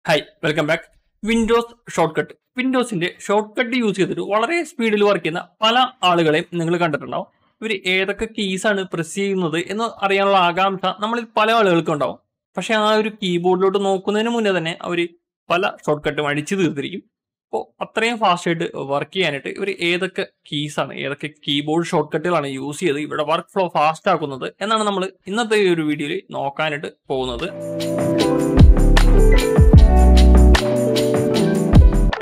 Hi, welcome back. Windows shortcut. വിൻഡോസിന്റെ shortcut use ചെയ്തിട്ട് വളരെ സ്പീഡിൽ വർക്ക് ചെയ്യുന്ന പല ആളുകളെയും നിങ്ങൾ കണ്ടിട്ടുണ്ടാവും. ഇവർ ഏതൊക്കെ കീസാണ് പ്രസ് ചെയ്യുന്നത് എന്ന് അറിയാനുള്ള ആകാംക്ഷ നമ്മളിൽ പല ആളുകൾക്കും ഉണ്ടാവും. പക്ഷെ ആ ഒരു കീബോർഡിലോട്ട് നോക്കുന്നതിന് മുന്നേ തന്നെ അവർ പല ഷോർട്ട് കട്ടും അടിച്ചു തീർത്തിരിക്കും. അപ്പോൾ അത്രയും ഫാസ്റ്റ് ആയിട്ട് വർക്ക് ചെയ്യാനായിട്ട് ഇവർ ഏതൊക്കെ കീസാണ്, ഏതൊക്കെ കീബോർഡ് ഷോർട്ട് കട്ടുകളാണ് യൂസ് ചെയ്ത് ഇവിടെ വർക്ക് ഫ്ലോ ഫാസ്റ്റ് ആക്കുന്നത് എന്നാണ് നമ്മൾ ഇന്നത്തെ ഈ ഒരു വീഡിയോയിൽ നോക്കാനായിട്ട് പോകുന്നത്.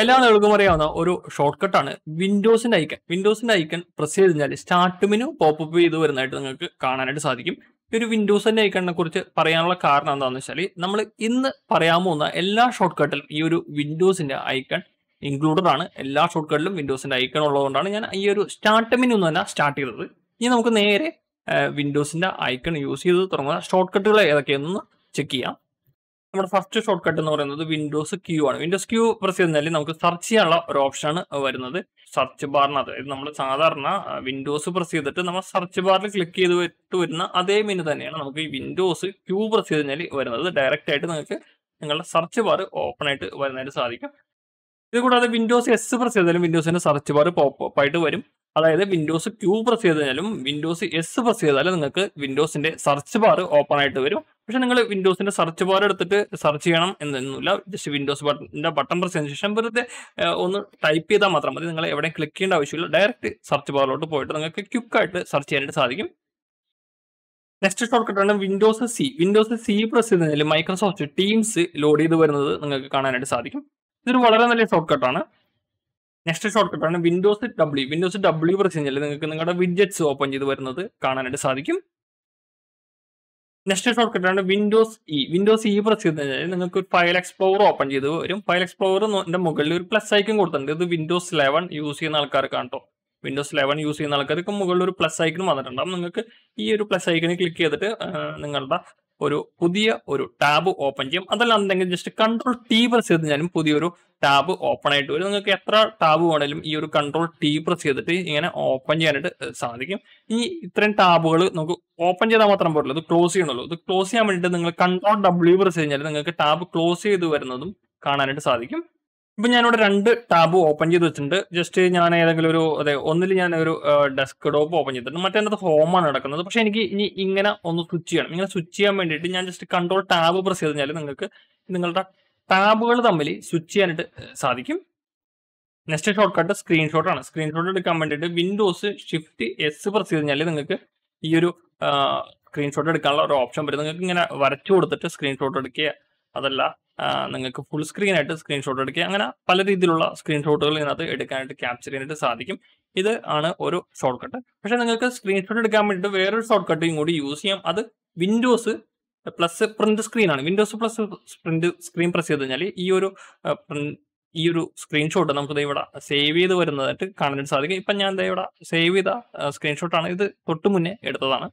എല്ലാ ആളുകൾക്കും അറിയാവുന്ന ഒരു ഷോർട്ട് കട്ടാണ് വിൻഡോസിന്റെ ഐക്കൺ. വിൻഡോസിന്റെ ഐക്കൺ പ്രസ് ചെയ്ത് കഴിഞ്ഞാൽ സ്റ്റാർട്ട് മെനു പോപ്പപ്പ് ചെയ്ത് വരുന്നതായിട്ട് നിങ്ങൾക്ക് കാണാനായിട്ട് സാധിക്കും. ഈ ഒരു വിൻഡോസിന്റെ ഐക്കണിനെ കുറിച്ച് പറയാനുള്ള കാരണം എന്താണെന്ന് വെച്ചാൽ നമ്മൾ ഇന്ന് പറയാൻ പോകുന്ന എല്ലാ ഷോർട്ട് കട്ടിലും ഈ ഒരു വിൻഡോസിന്റെ ഐക്കൺ ഇൻക്ലൂഡഡ് ആണ്. എല്ലാ ഷോർട്ട് കട്ടിലും വിൻഡോസിന്റെ ഐക്കൺ ഉള്ളതുകൊണ്ടാണ് ഞാൻ ഈ ഒരു സ്റ്റാർട്ട് മെനു തന്നെ സ്റ്റാർട്ട് ചെയ്തത്. ഇനി നമുക്ക് നേരെ വിൻഡോസിന്റെ ഐക്കൺ യൂസ് ചെയ്ത് തുടങ്ങുന്ന ഷോർട്ട് കട്ടുകൾ ഏതൊക്കെയെന്ന് ചെക്ക് ചെയ്യാം. നമ്മുടെ ഫസ്റ്റ് ഷോർട്ട് കട്ട് എന്ന് പറയുന്നത് വിൻഡോസ് ക്യൂ ആണ്. വിൻഡോസ് ക്യൂ പ്രസ് ചെയ്താൽ നമുക്ക് സെർച്ച് ചെയ്യാനുള്ള ഒരു ഓപ്ഷനാണ് വരുന്നത്. സെർച്ച് ബാറിനകത്ത് അതായത് നമ്മൾ സാധാരണ വിൻഡോസ് പ്രസ് ചെയ്തിട്ട് നമ്മൾ സെർച്ച് ബാറിൽ ക്ലിക്ക് ചെയ്തിട്ട് വരുന്ന അതേ മെനു തന്നെയാണ് നമുക്ക് ഈ വിൻഡോസ് ക്യൂ പ്രസ് ചെയ്ത് കഴിഞ്ഞാൽ വരുന്നത്. ഡയറക്റ്റ് ആയിട്ട് നിങ്ങൾക്ക് നിങ്ങളുടെ സെർച്ച് ബാർ ഓപ്പൺ ആയിട്ട് വരുന്നതായിട്ട് സാധിക്കും. ഇത് കൂടാതെ വിൻഡോസ് എസ് പ്രസ് ചെയ്താലും വിൻഡോസിന്റെ സെർച്ച് ബാർ പോപ്പ് ആയിട്ട് വരും. അതായത് വിൻഡോസ് ക്യൂ പ്രസ് ചെയ്ത് കഴിഞ്ഞാലും വിൻഡോസ് എസ് പ്രസ് ചെയ്താലും നിങ്ങൾക്ക് വിൻഡോസിന്റെ സെർച്ച് ബാർ ഓപ്പൺ ആയിട്ട് വരും. പക്ഷെ നിങ്ങൾ വിൻഡോസിന്റെ സെർച്ച് ബാർ എടുത്തിട്ട് സെർച്ച് ചെയ്യണം എന്നൊന്നുമില്ല. ജസ്റ്റ് വിൻഡോസ് ബട്ടൺ പ്രസ് ചെയ്തതിനു ശേഷം വെറുതെ ഒന്ന് ടൈപ്പ് ചെയ്താൽ മാത്രം മതി. നിങ്ങൾ എവിടെ ക്ലിക്ക് ചെയ്യേണ്ട ആവശ്യമില്ല. ഡയറക്റ്റ് സെർച്ച് ബാറിലോട്ട് പോയിട്ട് നിങ്ങൾക്ക് ക്വിക്കായിട്ട് സെർച്ച് ചെയ്യാനായിട്ട് സാധിക്കും. നെക്സ്റ്റ് ഷോർട്ട് കട്ടാണ് Windows C. Windows C press ചെയ്ത് കഴിഞ്ഞാൽ മൈക്രോസോഫ്റ്റ് ടീംസ് ലോഡ് ചെയ്ത് വരുന്നത് നിങ്ങൾക്ക് കാണാനായിട്ട് സാധിക്കും. ഇതൊരു വളരെ നല്ല ഷോർട്ട് കട്ടാണ്. നെക്സ്റ്റ് ഷോർട്ട് കട്ടാണ് Windows W. Windows W press കഴിഞ്ഞാൽ നിങ്ങൾക്ക് നിങ്ങളുടെ വിഡ്ജറ്റ്സ് ഓപ്പൺ ചെയ്ത് വരുന്നത് കാണാനായിട്ട് സാധിക്കും. നെക്സ്റ്റ് ഷോർട്ട് കട്ടാണ് Windows E. Windows E press ചെയ്ത് കഴിഞ്ഞാൽ നിങ്ങൾക്ക് ഒരു ഫയൽ എക്സ്പ്ലോറർ ഓപ്പൺ ചെയ്ത് വരും. ഫയൽ എക്സ്പ്ലോറിന്റെ മുകളിൽ ഒരു പ്ലസ് ഐക്കൺ കൊടുത്തിട്ടുണ്ട്. ഇത് വിൻഡോസ് 11 യൂസ് ചെയ്യുന്ന ആൾക്കാർക്കാണ് കേട്ടോ. വിൻഡോസ് 11 യൂസ് ചെയ്യുന്ന ആൾക്കാർക്ക് മുകളിൽ ഒരു പ്ലസ് ഐക്കൺ വന്നിട്ടുണ്ടാകും. നിങ്ങൾക്ക് ഈ ഒരു പ്ലസ് ഐക്കണിൽ ക്ലിക്ക് ചെയ്തിട്ട് നിങ്ങളുടെ ഒരു പുതിയ ഒരു ടാബ് ഓപ്പൺ ചെയ്യും. അതല്ലാന്നുണ്ടെങ്കിൽ ജസ്റ്റ് ctrl+T പ്രസ് ചെയ്ത് കഴിഞ്ഞാലും പുതിയൊരു ടാബ് ഓപ്പൺ ആയിട്ട് വരും. നിങ്ങൾക്ക് എത്ര ടാബ് വേണമെങ്കിലും ഈ ഒരു ctrl+T പ്രസ് ചെയ്തിട്ട് ഇങ്ങനെ ഓപ്പൺ ചെയ്യാനായിട്ട് സാധിക്കും. ഈ ഇത്രയും ടാബുകൾ നമുക്ക് ഓപ്പൺ ചെയ്താൽ മാത്രം പോരല്ലോ, ഇത് ക്ലോസ് ചെയ്യണമല്ലോ. ഇത് ക്ലോസ് ചെയ്യാൻ വേണ്ടിയിട്ട് നിങ്ങൾ ctrl+W പ്രസ് കഴിഞ്ഞാൽ നിങ്ങൾക്ക് ടാബ് ക്ലോസ് ചെയ്ത് വരുന്നതും കാണാനായിട്ട് സാധിക്കും. ഇപ്പൊ ഞാനിവിടെ 2 ടാബ് ഓപ്പൺ ചെയ്ത് വെച്ചിട്ടുണ്ട്. ജസ്റ്റ് ഞാൻ ഏതെങ്കിലും ഒരു ഒന്നിൽ ഞാൻ ഒരു ഡെസ്ക്ടോപ്പ് ഓപ്പൺ ചെയ്തിട്ടുണ്ട്, മറ്റേത് ഹോമാണ് നടക്കുന്നത്. പക്ഷെ എനിക്ക് ഇനി ഇങ്ങനെ ഒന്ന് സ്വിച്ച് ചെയ്യണം. ഇങ്ങനെ സ്വിച്ച് ചെയ്യാൻ വേണ്ടിയിട്ട് ഞാൻ ജസ്റ്റ് ctrl+Tab പ്രസ് ചെയ്ത് കഴിഞ്ഞാൽ നിങ്ങൾക്ക് നിങ്ങളുടെ ടാബുകൾ തമ്മിൽ സ്വിച്ച് ചെയ്യാനായിട്ട് സാധിക്കും. നെക്സ്റ്റ് ഷോർട്ട് കട്ട് സ്ക്രീൻഷോട്ട് ആണ്. സ്ക്രീൻഷോട്ട് എടുക്കാൻ വേണ്ടിയിട്ട് വിൻഡോസ് ഷിഫ്റ്റ്+S പ്രസ് ചെയ്ത് കഴിഞ്ഞാൽ നിങ്ങൾക്ക് ഈ ഒരു സ്ക്രീൻഷോട്ട് എടുക്കാനുള്ള ഒരു ഓപ്ഷൻ വരും. നിങ്ങൾക്ക് ഇങ്ങനെ വരച്ചു കൊടുത്തിട്ട് സ്ക്രീൻഷോട്ട് എടുക്കുക, അതല്ല നിങ്ങൾക്ക് ഫുൾ സ്ക്രീൻ ആയിട്ട് സ്ക്രീൻഷോട്ട് എടുക്കുക, അങ്ങനെ പല രീതിയിലുള്ള സ്ക്രീൻഷോട്ടുകൾ ഇതിനകത്ത് എടുക്കാനായിട്ട് ക്യാപ്ചർ ചെയ്യാനായിട്ട് സാധിക്കും. ഇത് ആണ് ഒരു ഷോർട്ട് കട്ട്. പക്ഷെ നിങ്ങൾക്ക് സ്ക്രീൻഷോട്ട് എടുക്കാൻ വേണ്ടിയിട്ട് വേറൊരു ഷോർട്ട് കട്ടും കൂടി യൂസ് ചെയ്യാം. അത് വിൻഡോസ് പ്ലസ് പ്രിന്റ് സ്ക്രീൻ ആണ്. Windows plus print screen press ചെയ്ത് കഴിഞ്ഞാൽ ഈ ഒരു സ്ക്രീൻഷോട്ട് നമുക്ക് ഇവിടെ സേവ് ചെയ്ത് വരുന്നതായിട്ട് കാണാനായിട്ട് സാധിക്കും. ഇപ്പം ഞാൻ ഇവിടെ സേവ് ചെയ്ത സ്ക്രീൻഷോട്ടാണ്. ഇത് തൊട്ട് മുന്നേ എടുത്തതാണ്.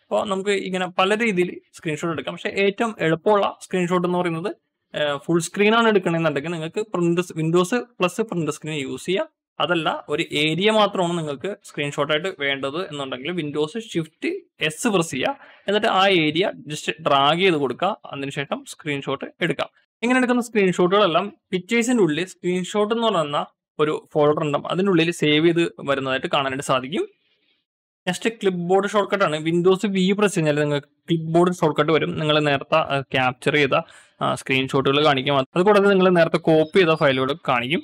അപ്പോൾ നമുക്ക് ഇങ്ങനെ പല രീതിയിൽ സ്ക്രീൻഷോട്ട് എടുക്കാം. പക്ഷേ ഏറ്റവും എളുപ്പമുള്ള സ്ക്രീൻഷോട്ട് എന്ന് പറയുന്നത് ഫുൾ സ്ക്രീനാണ് എടുക്കണമെന്നുണ്ടെങ്കിൽ നിങ്ങൾക്ക് Windows plus print screen use ചെയ്യാം. അതല്ല ഒരു ഏരിയ മാത്രമാണ് നിങ്ങൾക്ക് സ്ക്രീൻഷോട്ടായിട്ട് വേണ്ടത് എന്നുണ്ടെങ്കിൽ വിൻഡോസ് ഷിഫ്റ്റ്+S പ്രസ് ചെയ്യുക. എന്നിട്ട് ആ ഏരിയ ജസ്റ്റ് ഡ്രാഗ് ചെയ്ത് കൊടുക്കുക. അതിനുശേഷം സ്ക്രീൻഷോട്ട് എടുക്കാം. ഇങ്ങനെ എടുക്കുന്ന സ്ക്രീൻഷോട്ടുകളെല്ലാം പിക്ചേഴ്സിന്റെ ഉള്ളിൽ സ്ക്രീൻഷോട്ട് എന്ന് പറയുന്ന ഒരു ഫോൾഡർ ഉണ്ടാകും, അതിനുള്ളിൽ സേവ് ചെയ്ത് വരുന്നതായിട്ട് കാണാനായിട്ട് സാധിക്കും. നെക്സ്റ്റ് ക്ലിപ്ബോർഡ് ഷോർട്ട് കട്ട് ആണ്. വിൻഡോസ് വി പ്രസ് കഴിഞ്ഞാൽ നിങ്ങൾക്ക് ക്ലിപ്ബോർഡ് ഷോർട്ട് കട്ട് വരും. നിങ്ങൾ നേരത്തെ ക്യാപ്ചർ ചെയ്ത സ്ക്രീൻഷോട്ടുകൾ കാണിക്കും. അതുകൂടാതെ നിങ്ങൾ നേരത്തെ കോപ്പി ചെയ്ത ഫയലുകൾ കാണിക്കും.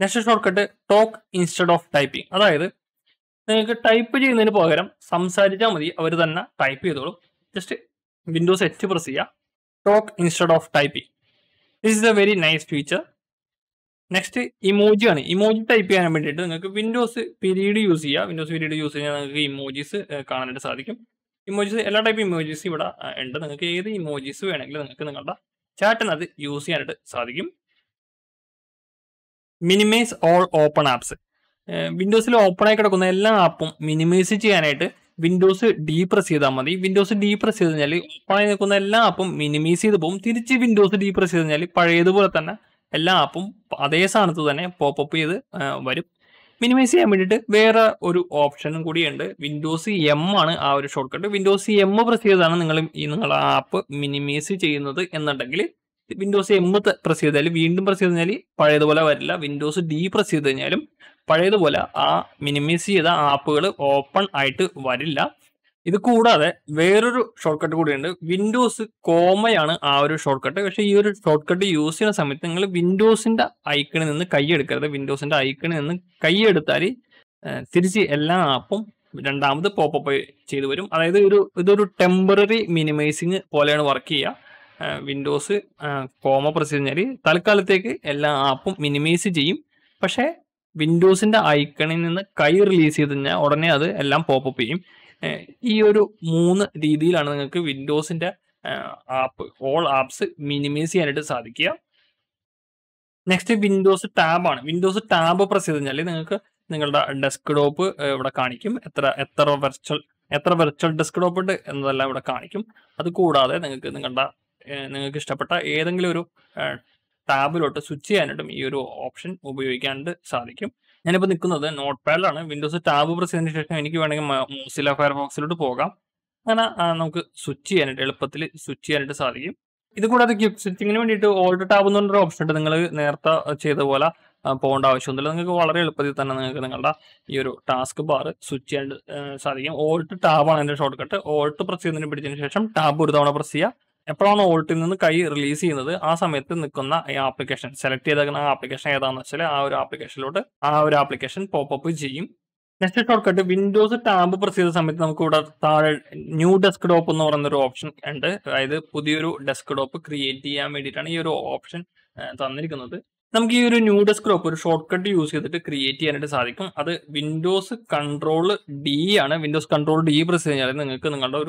Next short cut talk instead of typing. അതായത് നിങ്ങൾക്ക് ടൈപ്പ് ചെയ്യുന്നതിന് പകരം സംസാരിച്ചാൽ മതി, അവർ തന്നെ ടൈപ്പ് ചെയ്തോളും. ജസ്റ്റ് വിൻഡോസ് H പ്രസ് ചെയ്യുക, talk instead of typing. This is A very nice feature. Next emoji ആണ്. ഇമോജി ടൈപ്പ് ചെയ്യാൻ വേണ്ടിയിട്ട് നിങ്ങൾക്ക് വിൻഡോസ് പീരീഡ് യൂസ് ചെയ്യുക. വിൻഡോസ് പീരീഡ് യൂസ് ചെയ്യാൻ നിങ്ങൾക്ക് ഇമോജീസ് കാണാനായിട്ട് സാധിക്കും. ഇമോജീസ് എല്ലാ ടൈപ്പ് ഇമോജീസ് ഇവിടെ ഉണ്ട്. നിങ്ങൾക്ക് ഏത് ഇമോജീസ് വേണമെങ്കിലും നിങ്ങൾക്ക് നിങ്ങളുടെ ചാറ്റിനകത്ത് യൂസ് ചെയ്യാനായിട്ട് സാധിക്കും. Minimize all open apps. വിൻഡോസിൽ ഓപ്പൺ ആയി കിടക്കുന്ന എല്ലാ ആപ്പും മിനിമൈസ് ചെയ്യാനായിട്ട് വിൻഡോസ് D പ്രസ് ചെയ്താൽ മതി. വിൻഡോസ് D പ്രസ് ചെയ്ത് കഴിഞ്ഞാൽ ഓപ്പൺ ആയി നിൽക്കുന്ന എല്ലാ ആപ്പും മിനിമൈസ് ചെയ്ത് പോകും. തിരിച്ച് വിൻഡോസ് D പ്രസ് ചെയ്ത് കഴിഞ്ഞാൽ പഴയതുപോലെ തന്നെ എല്ലാ ആപ്പും അതേ സ്ഥാനത്ത് തന്നെ പോപ്പപ്പ് ചെയ്ത് വരും. മിനിമൈസ് ചെയ്യാൻ വേണ്ടിയിട്ട് വേറെ ഒരു ഓപ്ഷനും കൂടിയുണ്ട്. വിൻഡോസ് M ആണ് ആ ഒരു short cut. Windows M press ചെയ്താണ് നിങ്ങളുടെ ആപ്പ് മിനിമൈസ് ചെയ്യുന്നത് എന്നുണ്ടെങ്കിൽ വിൻഡോസ് എം പ്രസ് ചെയ്താൽ വീണ്ടും പ്രസ് ചെയ്ത് കഴിഞ്ഞാൽ പഴയതുപോലെ വരില്ല. വിൻഡോസ് ഡി പ്രസ് ചെയ്ത് കഴിഞ്ഞാലും പഴയതുപോലെ ആ മിനിമൈസ് ചെയ്ത ആപ്പുകൾ ഓപ്പൺ ആയിട്ട് വരില്ല. ഇത് കൂടാതെ വേറൊരു ഷോർട്ട് കട്ട് കൂടിയുണ്ട്. വിൻഡോസ് കോമയാണ് ആ ഒരു ഷോർട്ട് കട്ട്. പക്ഷേ ഈ ഒരു ഷോർട്ട് കട്ട് യൂസ് ചെയ്യുന്ന സമയത്ത് നിങ്ങൾ വിൻഡോസിന്റെ ഐക്കണിൽ നിന്ന് കൈ എടുക്കരുത്. വിൻഡോസിന്റെ ഐക്കണിൽ നിന്ന് കൈ എടുത്താൽ തിരിച്ച് എല്ലാ ആപ്പും രണ്ടാമത് പോപ്പപ്പ് ചെയ്ത് വരും. അതായത് ഇതൊരു ടെമ്പററി മിനിമൈസിങ് പോലെയാണ് വർക്ക് ചെയ്യുക. വിൻഡോസ് കോമ പ്രസ് ചെയ്ത് കഴിഞ്ഞാൽ തൽക്കാലത്തേക്ക് എല്ലാ ആപ്പും മിനിമൈസ് ചെയ്യും. പക്ഷേ വിൻഡോസിന്റെ ഐക്കണിൽ നിന്ന് കൈ റിലീസ് ചെയ്ത് കഴിഞ്ഞാൽ ഉടനെ അത് എല്ലാം പോപ്പപ്പ് ചെയ്യും. ഈ ഒരു 3 രീതിയിലാണ് നിങ്ങൾക്ക് വിൻഡോസിന്റെ ഓൾ ആപ്സ് മിനിമൈസ് ചെയ്യാനായിട്ട് സാധിക്കുക. നെക്സ്റ്റ് വിൻഡോസ് ടാബ് ആണ്. വിൻഡോസ് ടാബ് പ്രസ് ചെയ്ത് കഴിഞ്ഞാൽ നിങ്ങൾക്ക് നിങ്ങളുടെ ഡെസ്ക്ടോപ്പ് ഇവിടെ കാണിക്കും. എത്ര വെർച്വൽ ഡെസ്ക്ടോപ്പ് ഉണ്ട് എന്നതെല്ലാം ഇവിടെ കാണിക്കും. അത് കൂടാതെ നിങ്ങൾക്ക് ഇഷ്ടപ്പെട്ട ഏതെങ്കിലും ഒരു ടാബിലോട്ട് സ്വിച്ച് ചെയ്യാനായിട്ടും ഈ ഒരു ഓപ്ഷൻ ഉപയോഗിക്കാനായിട്ട് സാധിക്കും. ഞാനിപ്പോൾ നിൽക്കുന്നത് നോട്ട് പാഡിലാണ്. വിൻഡോസ് ടാബ് പ്രസ് ചെയ്തതിന് ശേഷം എനിക്ക് വേണമെങ്കിൽ മോസില്ല ഫയർഫോക്സിലോട്ട് പോകാം. അങ്ങനെ നമുക്ക് സ്വിച്ച് ചെയ്യാനായിട്ട് എളുപ്പത്തിൽ സ്വിച്ച് ചെയ്യാനായിട്ട് സാധിക്കും. ഇത് കൂടാതെ ക്വിക്ക് സ്വിച്ചിങ്ങിന് വേണ്ടിയിട്ട് ഓൾട്ട് ടാബ് എന്ന് പറഞ്ഞൊരു ഓപ്ഷൻ ഉണ്ട്. നിങ്ങൾ നേരത്തെ ചെയ്ത പോലെ പോകേണ്ട ആവശ്യമൊന്നുമില്ല. നിങ്ങൾക്ക് വളരെ എളുപ്പത്തിൽ തന്നെ നിങ്ങൾക്ക് നിങ്ങളുടെ ഈ ഒരു ടാസ്ക് ബാർ സ്വിച്ച് ചെയ്യാൻ സാധിക്കും. ഓൾട്ട് ടാബാണ് എൻ്റെ ഷോർട്ട് കട്ട്. ഓൾട്ട് പ്രസ് ചെയ്തതിന് പിടിച്ചതിന് ശേഷം ടാബ് ഒരു തവണ പ്രസ് ചെയ്യുക. എപ്പോഴാണ് ഓൾട്ടിൽ നിന്ന് കൈ റിലീസ് ചെയ്യുന്നത് ആ സമയത്ത് നിൽക്കുന്ന ഈ ആപ്ലിക്കേഷൻ സെലക്ട് ചെയ്തേക്കുന്ന ആ ആപ്ലിക്കേഷൻ ഏതാണെന്ന് വെച്ചാൽ ആ ഒരു ആപ്ലിക്കേഷൻ പോപ്പപ്പ് ചെയ്യും. Next short cut Windows tab press ചെയ്ത സമയത്ത് നമുക്ക് ഇവിടെ താഴെ ന്യൂ ഡെസ്ക്ടോപ്പ് എന്ന് പറയുന്ന ഒരു ഓപ്ഷൻ ഉണ്ട്. അതായത് പുതിയൊരു ഡെസ്ക്ടോപ്പ് ക്രിയേറ്റ് ചെയ്യാൻ വേണ്ടിയിട്ടാണ് ഈ ഒരു ഓപ്ഷൻ തന്നിരിക്കുന്നത്. നമുക്ക് ഈ ഒരു ന്യൂ ഡെസ്ക്ടോപ്പ് ഒരു ഷോർട്ട് കട്ട് യൂസ് ചെയ്തിട്ട് ക്രിയേറ്റ് ചെയ്യാനായിട്ട് സാധിക്കും. അത് വിൻഡോസ് കൺട്രോൾ+D ആണ്. വിൻഡോസ് കൺട്രോൾ+D പ്രസ് കഴിഞ്ഞാൽ നിങ്ങൾക്ക് നിങ്ങളുടെ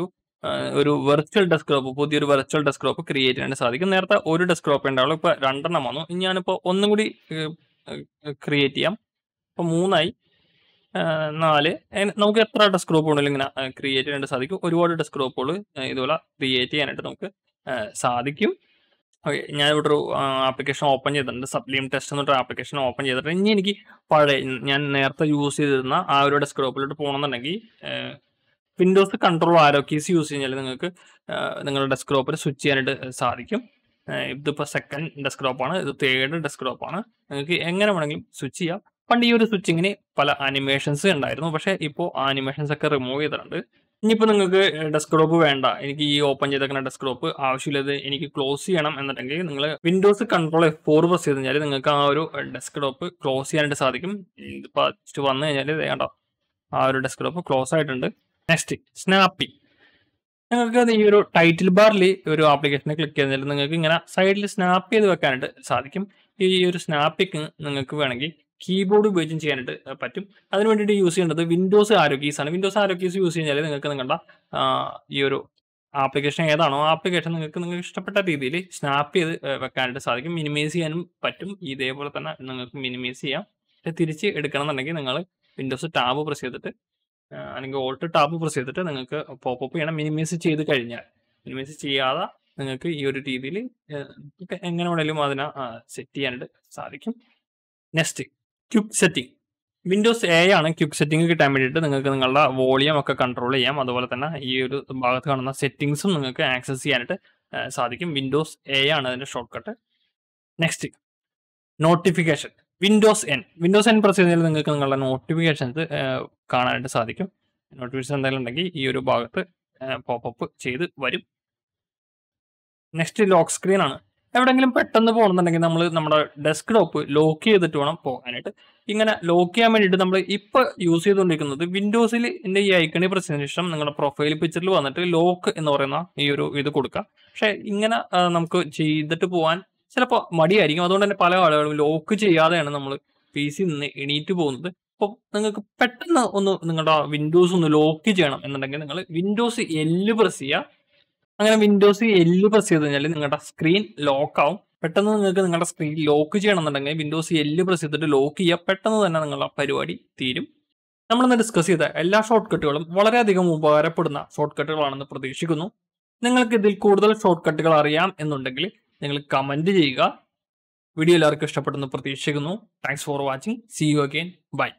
ഒരു വെർച്വൽ ഡെസ്ക്ടോപ്പ് പുതിയൊരു വെർച്വൽ ഡെസ്ക്ടോപ്പ് ക്രിയേറ്റ് ചെയ്യാനായിട്ട് സാധിക്കും. നേരത്തെ ഒരു ഡെസ്ക്ടോപ്പ് ഉണ്ടാവുള്ളൂ, ഇപ്പോൾ 2 വന്നു. ഇനി ഞാനിപ്പോൾ ഒന്നും കൂടി ക്രിയേറ്റ് ചെയ്യാം. ഇപ്പോൾ 3 4 നമുക്ക് എത്ര ഡെസ്ക്ടോപ്പ് ഉണ്ടെങ്കിലും ഇങ്ങനെ ക്രിയേറ്റ് ചെയ്യാനായിട്ട് സാധിക്കും. ഒരുപാട് ഡെസ്ക്ടോപ്പുകൾ ഇതുപോലെ ക്രിയേറ്റ് ചെയ്യാനായിട്ട് നമുക്ക് സാധിക്കും. ഓക്കെ, ഞാനിവിടെ ഒരു ആപ്ലിക്കേഷൻ ഓപ്പൺ ചെയ്തിട്ടുണ്ട്. സബ്ലീം ടെസ്റ്റ് എന്നൊരു ആപ്ലിക്കേഷൻ ഓപ്പൺ ചെയ്തിട്ട് ഇനി എനിക്ക് ഞാൻ നേരത്തെ യൂസ് ചെയ്തിരുന്ന ആ ഒരു ഡെസ്ക്ടോപ്പിലോട്ട് പോകണമെന്നുണ്ടെങ്കിൽ വിൻഡോസ് കൺട്രോൾ ആരോ കീസ് യൂസ് കഴിഞ്ഞാൽ നിങ്ങൾക്ക് നിങ്ങളുടെ ഡെസ്ക്ടോപ്പിൽ സ്വിച്ച് ചെയ്യാനായിട്ട് സാധിക്കും. ഇതിപ്പോൾ സെക്കൻഡ് ഡെസ്ക്ടോപ്പാണ്, ഇത് തേർഡ് ഡെസ്ക്ടോപ്പാണ്. നിങ്ങൾക്ക് എങ്ങനെ വേണമെങ്കിലും സ്വിച്ച് ചെയ്യാം. പണ്ട് ഈ ഒരു സ്വിച്ചിങ്ങിന് പല ആനിമേഷൻസ് ഉണ്ടായിരുന്നു, പക്ഷേ ഇപ്പോൾ ആനിമേഷൻസ് ഒക്കെ റിമൂവ് ചെയ്തിട്ടുണ്ട്. ഇനിയിപ്പോൾ നിങ്ങൾക്ക് ഡെസ്ക്ടോപ്പ് വേണ്ട, എനിക്ക് ഈ ഓപ്പൺ ചെയ്തേക്കുന്ന ഡെസ്ക്ടോപ്പ് ആവശ്യമില്ലത് എനിക്ക് ക്ലോസ് ചെയ്യണം എന്നുണ്ടെങ്കിൽ നിങ്ങൾ വിൻഡോസ് കൺട്രോൾ F4 പ്രസ് ചെയ്ത് കഴിഞ്ഞാൽ നിങ്ങൾക്ക് ആ ഒരു ഡെസ്ക്ടോപ്പ് ക്ലോസ് ചെയ്യാനായിട്ട് സാധിക്കും. ഇതിപ്പോൾ ജസ്റ്റ് വന്നു കഴിഞ്ഞാൽ വേണ്ട ആ ഒരു ഡെസ്ക്ടോപ്പ് ക്ലോസ് ആയിട്ടുണ്ട്. Next snappy. നിങ്ങൾക്ക് ഈ ഒരു ടൈറ്റിൽ ബാറിൽ ഒരു ആപ്ലിക്കേഷനെ ക്ലിക്ക് ചെയ്താൽ നിങ്ങൾക്ക് ഇങ്ങനെ സൈഡിൽ സ്നാപ്പ് ചെയ്ത് വെക്കാനായിട്ട് സാധിക്കും. ഈ ഒരു സ്നാപ്പിക്ക് നിങ്ങൾക്ക് വേണമെങ്കിൽ കീബോർഡ് ഉപയോഗിച്ചും ചെയ്യാനായിട്ട് പറ്റും. അതിന് വേണ്ടിയിട്ട് യൂസ് ചെയ്യേണ്ടത് വിൻഡോസ് ആരോ കീസാണ്. വിൻഡോസ് ആരോ കീസ് യൂസ് കഴിഞ്ഞാൽ നിങ്ങൾക്ക് നിങ്ങളുടെ ഈ ഒരു ആപ്ലിക്കേഷൻ ഏതാണോ ആ ആപ്ലിക്കേഷൻ നിങ്ങൾക്ക് ഇഷ്ടപ്പെട്ട രീതിയിൽ സ്നാപ്പ് ചെയ്ത് വെക്കാനായിട്ട് സാധിക്കും. മിനിമൈസ് ചെയ്യാനും പറ്റും. ഇതേപോലെ തന്നെ നിങ്ങൾക്ക് മിനിമൈസ് ചെയ്യാം. തിരിച്ച് എടുക്കണം എന്നുണ്ടെങ്കിൽ നിങ്ങൾ വിൻഡോസ് ടാബ് പ്രസ് ചെയ്തിട്ട് അല്ലെങ്കിൽ ഓൾട്ട് ടാബ് പ്രസ് ചെയ്തിട്ട് നിങ്ങൾക്ക് പോപ്പപ്പ് ചെയ്യണം. മിനിമൈസ് ചെയ്ത് കഴിഞ്ഞാൽ മിനിമൈസ് ചെയ്യാതെ നിങ്ങൾക്ക് ഈ ഒരു രീതിയിൽ എങ്ങനെ വേണമെങ്കിലും അതിനെ സെറ്റ് ചെയ്യാനായിട്ട് സാധിക്കും. Next quick setting. Windows A ആണ് ക്വിക്ക് സെറ്റിംഗ് കിട്ടാൻ വേണ്ടിയിട്ട് നിങ്ങൾക്ക് നിങ്ങളുടെ വോളിയം ഒക്കെ കൺട്രോൾ ചെയ്യാം. അതുപോലെ തന്നെ ഈ ഒരു ഭാഗത്ത് കാണുന്ന സെറ്റിംഗ്സും നിങ്ങൾക്ക് ആക്സസ് ചെയ്യാനായിട്ട് സാധിക്കും. വിൻഡോസ് A ആണ് അതിൻ്റെ short cut. Next notification. Windows N press ചെയ്താൽ നിങ്ങൾക്ക് നിങ്ങളുടെ നോട്ടിഫിക്കേഷൻസ് കാണാനായിട്ട് സാധിക്കും. നോട്ടിഫിക്കേഷൻ എന്തെങ്കിലും ഉണ്ടെങ്കിൽ ഈ ഒരു ഭാഗത്ത് പോപ്പപ്പ് ചെയ്ത് വരും. നെക്സ്റ്റ് ലോക്ക് സ്ക്രീൻ ആണ്. എവിടെയെങ്കിലും പെട്ടെന്ന് പോകണമെന്നുണ്ടെങ്കിൽ നമ്മൾ നമ്മുടെ ഡെസ്ക്ടോപ്പ് ലോക്ക് ചെയ്തിട്ട് വേണം പോകാനായിട്ട്. ഇങ്ങനെ ലോക്ക് ചെയ്യാൻ വേണ്ടിയിട്ട് നമ്മൾ ഇപ്പോൾ യൂസ് ചെയ്തുകൊണ്ടിരിക്കുന്നത് വിൻഡോസിൽ എൻ്റെ ഈ ഐക്കണിൽ പ്രസ് ചെയ്തതിനു ശേഷം നിങ്ങളുടെ പ്രൊഫൈൽ പിക്ചറിൽ വന്നിട്ട് ലോക്ക് എന്ന് പറയുന്ന ഈ ഒരു ഇത് കൊടുക്കുക. പക്ഷേ ഇങ്ങനെ നമുക്ക് ചെയ്തിട്ട് പോകാൻ ചിലപ്പോൾ മടിയായിരിക്കും. അതുകൊണ്ട് തന്നെ പല ആളുകളും ലോക്ക് ചെയ്യാതെയാണ് നമ്മൾ PC നിന്ന് എണീറ്റ് പോകുന്നത്. അപ്പോൾ നിങ്ങൾക്ക് പെട്ടെന്ന് നിങ്ങളുടെ വിൻഡോസ് ഒന്ന് ലോക്ക് ചെയ്യണം എന്നുണ്ടെങ്കിൽ നിങ്ങൾ വിൻഡോസ് L പ്രസ് ചെയ്യുക. അങ്ങനെ വിൻഡോസ് L പ്രസ് ചെയ്ത് കഴിഞ്ഞാൽ നിങ്ങളുടെ സ്ക്രീൻ ലോക്ക് ആവും. പെട്ടെന്ന് നിങ്ങൾക്ക് നിങ്ങളുടെ സ്ക്രീൻ ലോക്ക് ചെയ്യണമെന്നുണ്ടെങ്കിൽ വിൻഡോസ് L പ്രസ് ചെയ്തിട്ട് ലോക്ക് ചെയ്യുക. പെട്ടെന്ന് തന്നെ നിങ്ങളുടെ പരിപാടി തീരും. നമ്മളിന്ന് ഡിസ്കസ് ചെയ്ത എല്ലാ ഷോർട്ട് കട്ടുകളും വളരെയധികം ഉപകാരപ്പെടുന്ന ഷോർട്ട് കട്ടുകളാണെന്ന് പ്രതീക്ഷിക്കുന്നു. നിങ്ങൾക്ക് ഇതിൽ കൂടുതൽ ഷോർട്ട് കട്ടുകൾ അറിയാം എന്നുണ്ടെങ്കിൽ നിങ്ങൾ കമൻറ്റ് ചെയ്യുക. വീഡിയോ എല്ലാവർക്കും ഇഷ്ടപ്പെട്ടെന്ന് പ്രതീക്ഷിക്കുന്നു. Thanks for watching. See you again. By.